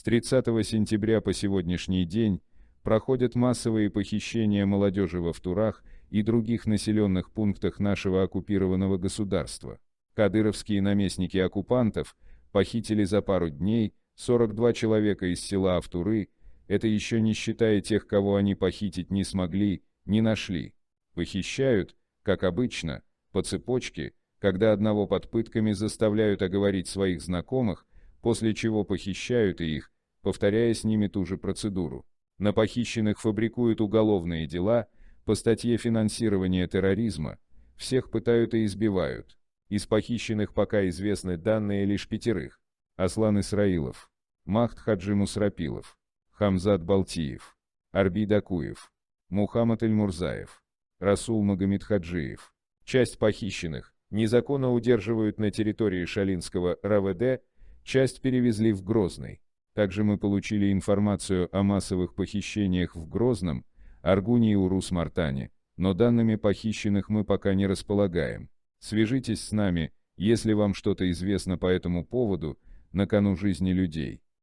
30 сентября по сегодняшний день проходят массовые похищения молодежи во Втурах и других населенных пунктах нашего оккупированного государства. Кадыровские наместники оккупантов похитили за пару дней 42 человека из села Автуры, это еще не считая тех, кого они похитить не смогли, не нашли. Похищают, как обычно, по цепочке, когда одного под пытками заставляют оговорить своих знакомых, после чего похищают и их, повторяя с ними ту же процедуру. На похищенных фабрикуют уголовные дела по статье финансирования терроризма, всех пытают и избивают. Из похищенных пока известны данные лишь 5: Аслан Исраилов, Махд Хаджи Мусрапилов, Хамзат Балтиев, Арби Дакуев, Мухаммад Эльмурзаев, Расул Магомедхаджиев. Часть похищенных незаконно удерживают на территории Шалинского РАВД, часть перевезли в Грозный. Также мы получили информацию о массовых похищениях в Грозном, Аргуне и Урус-Мартане, но данными похищенных мы пока не располагаем. Свяжитесь с нами, если вам что-то известно по этому поводу, на кону жизни людей.